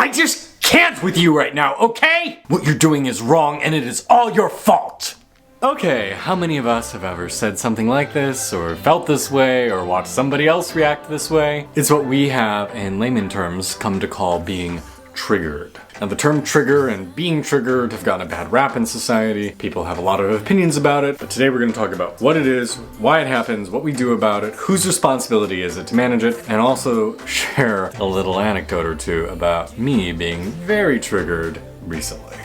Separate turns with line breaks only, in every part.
I just can't with you right now, okay? What you're doing is wrong and it is all your fault. Okay, how many of us have ever said something like this, or felt this way, or watched somebody else react this way? It's what we have, in layman terms, come to call being triggered. Now, the term trigger and being triggered have gotten a bad rap in society. People have a lot of opinions about it, but today we're going to talk about what it is, why it happens, what we do about it, whose responsibility is it to manage it, and also share a little anecdote or two about me being very triggered recently.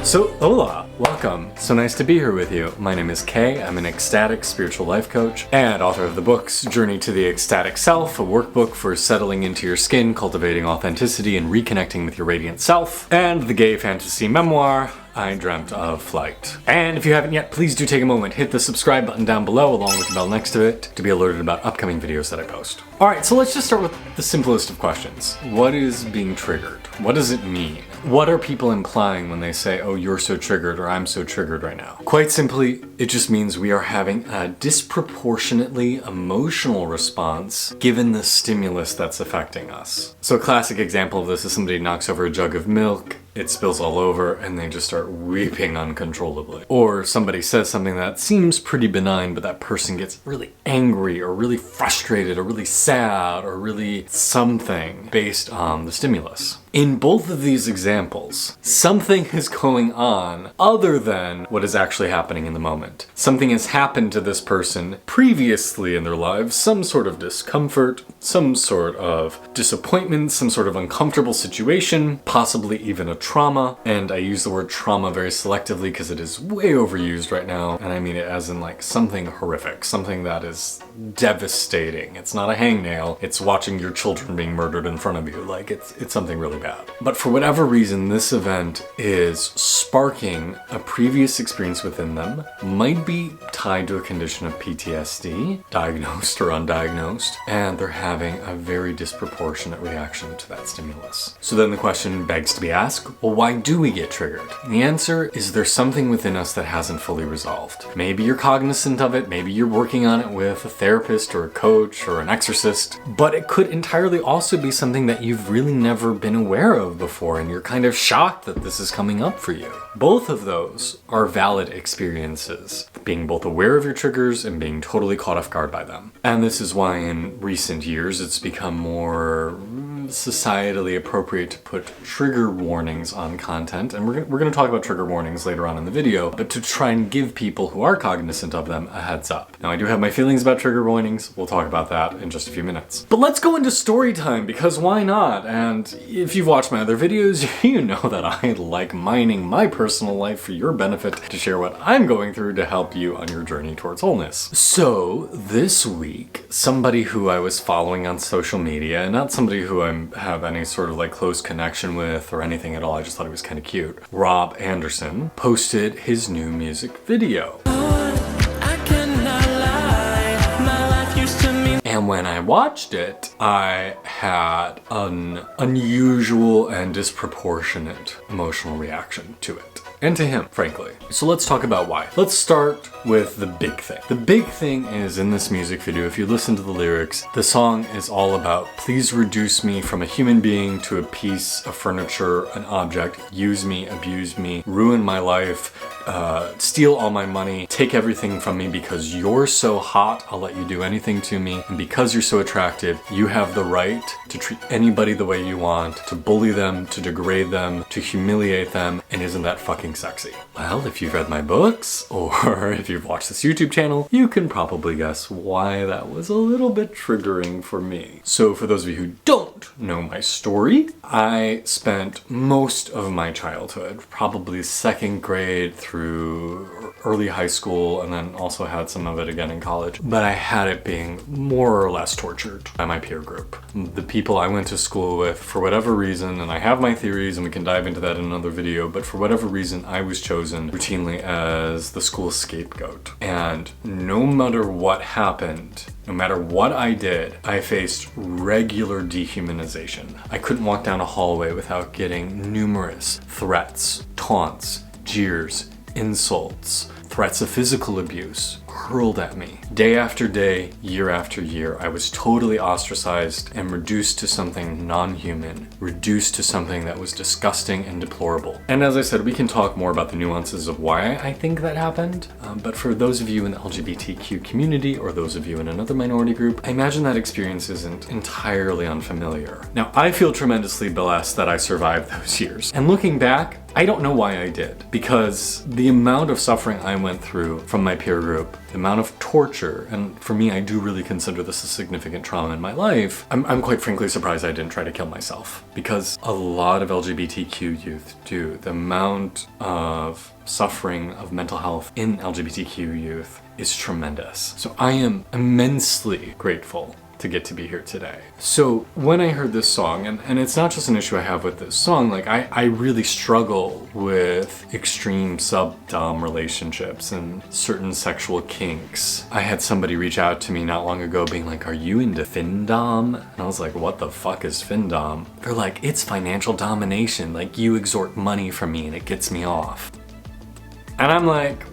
So, hola, welcome. So nice to be here with you. My name is Kay. I'm an ecstatic spiritual life coach and author of the books Journey to the Ecstatic Self, a workbook for settling into your skin, cultivating authenticity, and reconnecting with your radiant self, and the gay fantasy memoir, I Dreamt of Flight. And if you haven't yet, please do take a moment, hit the subscribe button down below along with the bell next to it to be alerted about upcoming videos that I post. Alright, so let's just start with the simplest of questions. What is being triggered? What does it mean? What are people implying when they say, oh, you're so triggered or I'm so triggered right now? Quite simply, it just means we are having a disproportionately emotional response given the stimulus that's affecting us. So a classic example of this is somebody knocks over a jug of milk, it spills all over, and they just start weeping uncontrollably. Or somebody says something that seems pretty benign, but that person gets really angry or really frustrated or really sad or really something based on the stimulus. In both of these examples, something is going on other than what is actually happening in the moment. Something has happened to this person previously in their lives, some sort of discomfort, some sort of disappointment, some sort of uncomfortable situation, possibly even a trauma. And I use the word trauma very selectively because it is way overused right now, and I mean it as in like something horrific, something that is devastating. It's not a hangnail, it's watching your children being murdered in front of you. Like it's something really bad. But for whatever reason, this event is sparking a previous experience within them, might be tied to a condition of PTSD, diagnosed or undiagnosed, and they're having a very disproportionate reaction to that stimulus. So then the question begs to be asked, well, why do we get triggered? And the answer is there's something within us that hasn't fully resolved. Maybe you're cognizant of it, maybe you're working on it with a therapist or a coach or an exorcist, but it could entirely also be something that you've really never been aware of before and you're kind of shocked that this is coming up for you. Both of those are valid experiences, being both aware of your triggers and being totally caught off guard by them. And this is why in recent years it's become more societally appropriate to put trigger warnings on content, and we're going to talk about trigger warnings later on in the video, but to try and give people who are cognizant of them a heads up. Now, I do have my feelings about trigger warnings. We'll talk about that in just a few minutes. But let's go into story time, because why not? And if you've watched my other videos, you know that I like mining my personal life for your benefit to share what I'm going through to help you on your journey towards wholeness. So this week, somebody who I was following on social media, and not somebody who I have any sort of like close connection with or anything at all, I just thought he was kind of cute, Rob Anderson, posted his new music video. And when I watched it, I had an unusual and disproportionate emotional reaction to it. And to him, frankly. So let's talk about why. Let's start with the big thing. The big thing is in this music video, if you listen to the lyrics, the song is all about, please reduce me from a human being to a piece of furniture, an object, use me, abuse me, ruin my life, steal all my money, take everything from me because you're so hot, I'll let you do anything to me. And because you're so attractive, you have the right to treat anybody the way you want, to bully them, to degrade them, to humiliate them, and isn't that fucking sexy? Well, if you've read my books, or if you've watched this YouTube channel, you can probably guess why that was a little bit triggering for me. So for those of you who don't know my story, I spent most of my childhood, probably second grade through early high school, and then also had some of it again in college, but I had it being more or less tortured by my peer group. The people I went to school with, for whatever reason, and I have my theories and we can dive into that in another video, but for whatever reason, I was chosen routinely as the school scapegoat. And no matter what happened, no matter what I did, I faced regular dehumanization. I couldn't walk down a hallway without getting numerous threats, taunts, jeers, insults, threats of physical abuse hurled at me. Day after day, year after year, I was totally ostracized and reduced to something non-human, reduced to something that was disgusting and deplorable. And as I said, we can talk more about the nuances of why I think that happened, but for those of you in the LGBTQ community or those of you in another minority group, I imagine that experience isn't entirely unfamiliar. Now, I feel tremendously blessed that I survived those years. And looking back, I don't know why I did, because the amount of suffering I went through from my peer group, the amount of torture, and for me, I do really consider this a significant trauma in my life, I'm quite frankly surprised I didn't try to kill myself, because a lot of LGBTQ youth do. The amount of suffering of mental health in LGBTQ youth is tremendous. So I am immensely grateful to get to be here today. So when I heard this song, and it's not just an issue I have with this song, like I really struggle with extreme sub-dom relationships and certain sexual kinks. I had somebody reach out to me not long ago being like, are you into findom? And I was like, what the fuck is findom? They're like, it's financial domination. Like you extort money from me and it gets me off. And I'm like,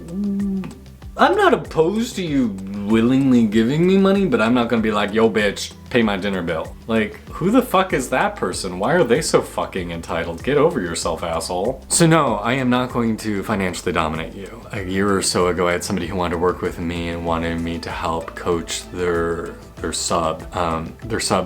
I'm not opposed to you willingly giving me money, but I'm not gonna be like, yo bitch, pay my dinner bill. Like, who the fuck is that person? Why are they so fucking entitled? Get over yourself, asshole. So no, I am not going to financially dominate you. A year or so ago, I had somebody who wanted to work with me and wanted me to help coach their sub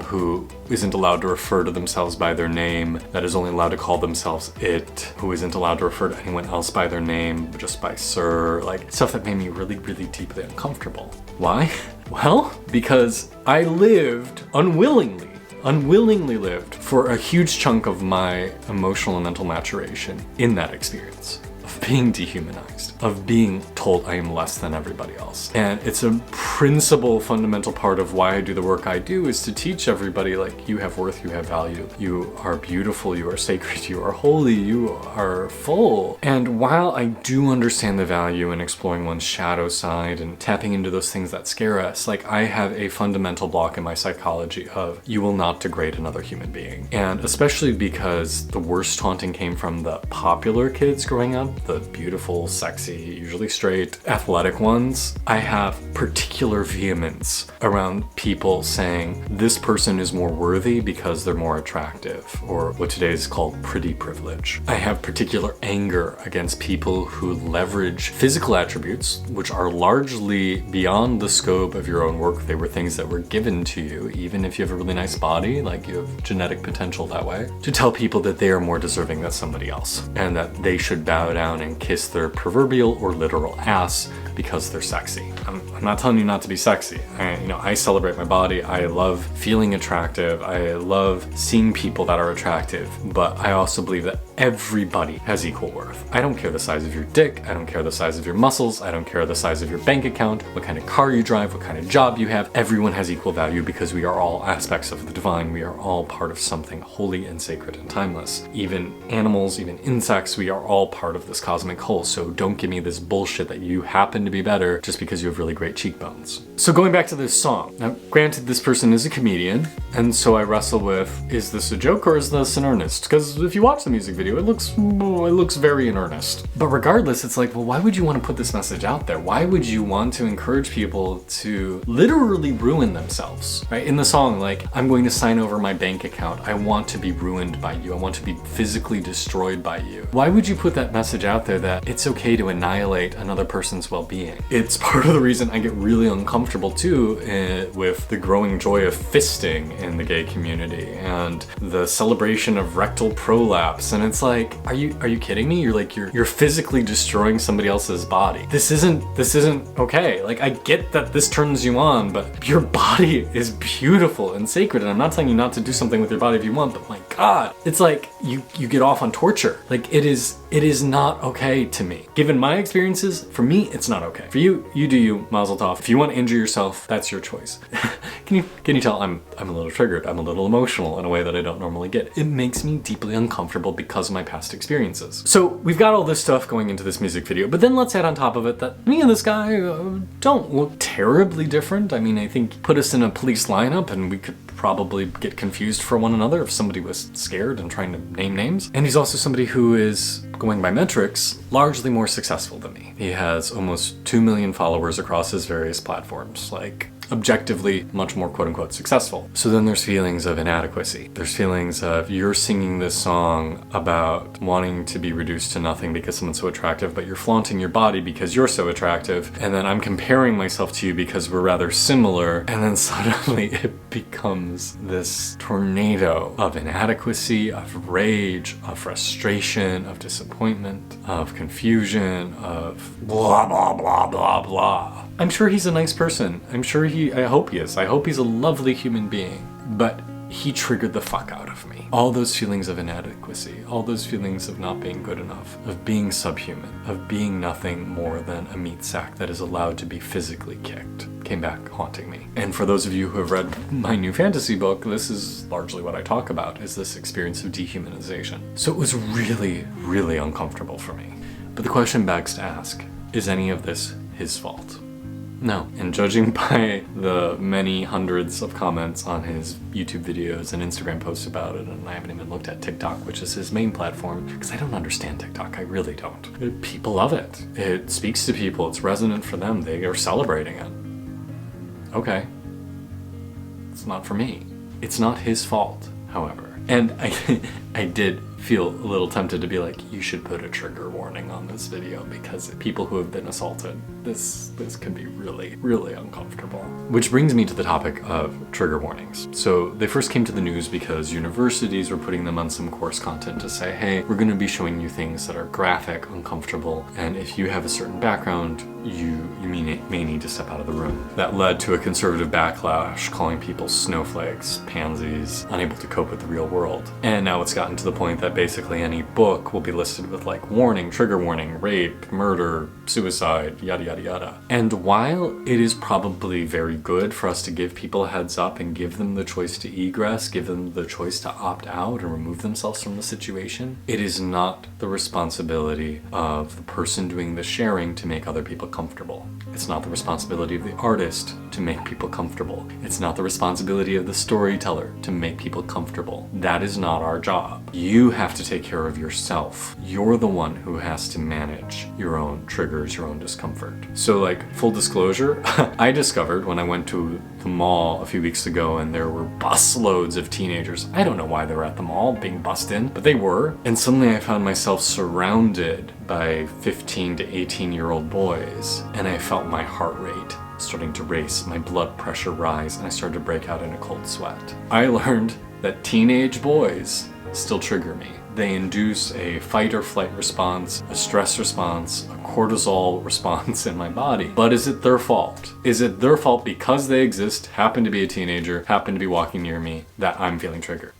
who isn't allowed to refer to themselves by their name, that is only allowed to call themselves it, who isn't allowed to refer to anyone else by their name, but just by sir, like stuff that made me really, really deeply uncomfortable. Why? Well, because I lived unwillingly lived for a huge chunk of my emotional and mental maturation in that experience of being dehumanized, of being told I am less than everybody else. And it's a principal, fundamental part of why I do the work I do, is to teach everybody, like, you have worth, you have value, you are beautiful, you are sacred, you are holy, you are full. And while I do understand the value in exploring one's shadow side and tapping into those things that scare us, like, I have a fundamental block in my psychology of you will not degrade another human being. And especially because the worst taunting came from the popular kids growing up, the beautiful, sexy, usually straight, athletic ones, I have particular vehemence around people saying this person is more worthy because they're more attractive, or what today is called pretty privilege. I have particular anger against people who leverage physical attributes, which are largely beyond the scope of your own work. They were things that were given to you, even if you have a really nice body, like you have genetic potential that way, to tell people that they are more deserving than somebody else, and that they should bow down and kiss their proverbial or literal ass because they're sexy. I'm not telling you not to be sexy. I celebrate my body. I love feeling attractive. I love seeing people that are attractive, but I also believe that everybody has equal worth. I don't care the size of your dick. I don't care the size of your muscles. I don't care the size of your bank account, what kind of car you drive, what kind of job you have. Everyone has equal value because we are all aspects of the divine. We are all part of something holy and sacred and timeless. Even animals, even insects, we are all part of this cosmic whole. So don't give me this bullshit that you happen to be better just because you have really great cheekbones. So going back to this song, now granted this person is a comedian, and so I wrestle with, is this a joke or is this in earnest? Because if you watch the music video, it looks very in earnest. But regardless, it's like, well, why would you want to put this message out there? Why would you want to encourage people to literally ruin themselves, right? In the song, like, I'm going to sign over my bank account. I want to be ruined by you. I want to be physically destroyed by you. Why would you put that message out there that it's okay to annihilate another person's well-being? It's part of the reason I get really uncomfortable too with the growing joy of fisting in the gay community and the celebration of rectal prolapse. And it's like, are you kidding me? You're physically destroying somebody else's body. This isn't okay. Like, I get that this turns you on, but your body is beautiful and sacred. And I'm not telling you not to do something with your body if you want, but my God, it's like you get off on torture. Like, it is not okay to me. Given my experiences, for me, it's not okay. For you, you do you, mazel tov. If you want to injure yourself, that's your choice. Can you tell I'm a little triggered? I'm a little emotional in a way that I don't normally get. It makes me deeply uncomfortable because of my past experiences. So we've got all this stuff going into this music video, but then let's add on top of it that me and this guy don't look terribly different. I mean, I think put us in a police lineup and we could probably get confused for one another if somebody was scared and trying to name names. And he's also somebody who is, going by metrics, largely more successful than me. He has almost 2 million followers across his various platforms, like objectively much more quote-unquote successful. So then there's feelings of inadequacy. There's feelings of you're singing this song about wanting to be reduced to nothing because someone's so attractive, but you're flaunting your body because you're so attractive, and then I'm comparing myself to you because we're rather similar, and then suddenly it becomes this tornado of inadequacy, of rage, of frustration, of disappointment, of confusion, of blah, blah, blah, blah, blah. I'm sure he's a nice person. I hope he is. I hope he's a lovely human being. But he triggered the fuck out of me. All those feelings of inadequacy, all those feelings of not being good enough, of being subhuman, of being nothing more than a meat sack that is allowed to be physically kicked, came back haunting me. And for those of you who have read my new fantasy book, this is largely what I talk about, is this experience of dehumanization. So it was really, really uncomfortable for me. But the question begs to ask, is any of this his fault? No. And judging by the many hundreds of comments on his YouTube videos and Instagram posts about it, and I haven't even looked at TikTok, which is his main platform, because I don't understand TikTok, I really don't. People love it. It speaks to people, it's resonant for them, they are celebrating it. Okay. It's not for me. It's not his fault, however. And I did feel a little tempted to be like, you should put a trigger warning on this video because people who have been assaulted, this could be really, really uncomfortable. Which brings me to the topic of trigger warnings. So they first came to the news because universities were putting them on some course content to say, hey, we're going to be showing you things that are graphic, uncomfortable, and if you have a certain background, you may need to step out of the room. That led to a conservative backlash, calling people snowflakes, pansies, unable to cope with the real world. And now it's gotten to the point that basically any book will be listed with like warning, trigger warning, rape, murder, suicide, yada yada yada. And while it is probably very good for us to give people a heads up and give them the choice to egress, give them the choice to opt out and remove themselves from the situation, it is not the responsibility of the person doing the sharing to make other people comfortable. It's not the responsibility of the artist to make people comfortable. It's not the responsibility of the storyteller to make people comfortable. That is not our job. You have to take care of yourself. You're the one who has to manage your own triggers, your own discomfort. So like, full disclosure, I discovered when I went to the mall a few weeks ago and there were busloads of teenagers. I don't know why they were at the mall being bussed in, but they were. And suddenly I found myself surrounded by 15 to 18-year-old boys, and I felt my heart rate starting to race, my blood pressure rise, and I started to break out in a cold sweat. I learned that teenage boys still trigger me. They induce a fight or flight response, a stress response, a cortisol response in my body. But is it their fault? Is it their fault because they exist, happen to be a teenager, happen to be walking near me, that I'm feeling triggered?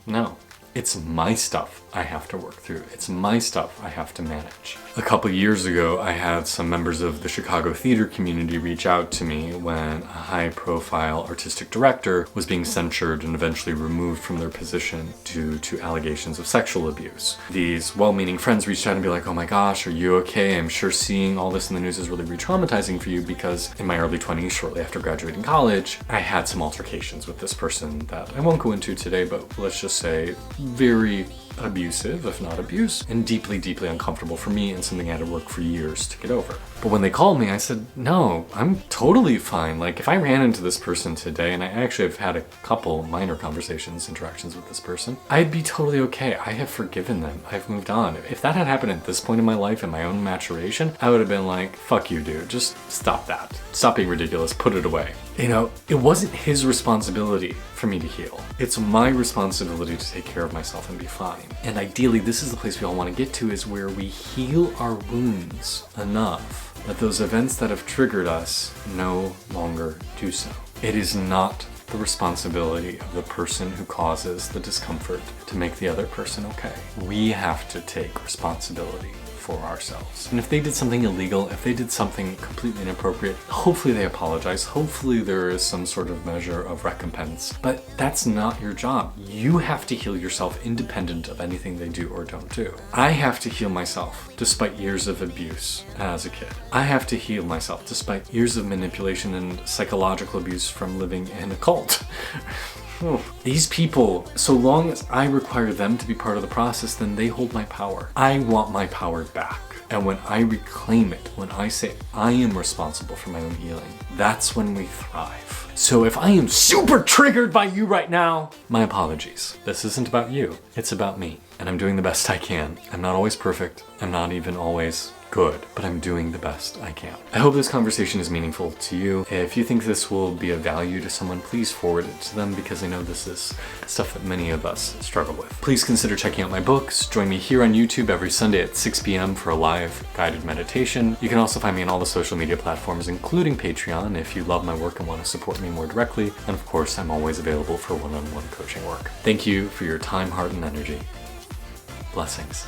No. It's my stuff I have to work through. It's my stuff I have to manage. A couple years ago, I had some members of the Chicago theater community reach out to me when a high-profile artistic director was being censured and eventually removed from their position due to allegations of sexual abuse. These well-meaning friends reached out and be like, oh my gosh, are you okay? I'm sure seeing all this in the news is really re-traumatizing for you, because in my early 20s, shortly after graduating college, I had some altercations with this person that I won't go into today, but let's just say very abusive, if not abuse, and deeply, deeply uncomfortable for me and something I had to work for years to get over. But when they called me, I said, no, I'm totally fine. Like, if I ran into this person today, and I actually have had a couple minor interactions with this person, I'd be totally okay. I have forgiven them. I've moved on. If that had happened at this point in my life, in my own maturation, I would have been like, fuck you, dude. Just stop that. Stop being ridiculous. Put it away. You know, it wasn't his responsibility for me to heal. It's my responsibility to take care of myself and be fine. And ideally, this is the place we all want to get to, is where we heal our wounds enough that those events that have triggered us no longer do so. It is not the responsibility of the person who causes the discomfort to make the other person okay. We have to take responsibility for ourselves. And if they did something illegal, if they did something completely inappropriate, hopefully they apologize. Hopefully there is some sort of measure of recompense. But that's not your job. You have to heal yourself independent of anything they do or don't do. I have to heal myself despite years of abuse as a kid. I have to heal myself despite years of manipulation and psychological abuse from living in a cult. These people, so long as I require them to be part of the process, then they hold my power. I want my power back. And when I reclaim it, when I say I am responsible for my own healing, that's when we thrive. So if I am super triggered by you right now, my apologies. This isn't about you, it's about me. And I'm doing the best I can. I'm not always perfect. I'm not even always good, but I'm doing the best I can. I hope this conversation is meaningful to you. If you think this will be of value to someone, please forward it to them, because I know this is stuff that many of us struggle with. Please consider checking out my books. Join me here on YouTube every Sunday at 6 p.m. for a live guided meditation. You can also find me on all the social media platforms, including Patreon, if you love my work and want to support me more directly. And of course, I'm always available for one-on-one coaching work. Thank you for your time, heart, and energy. Blessings.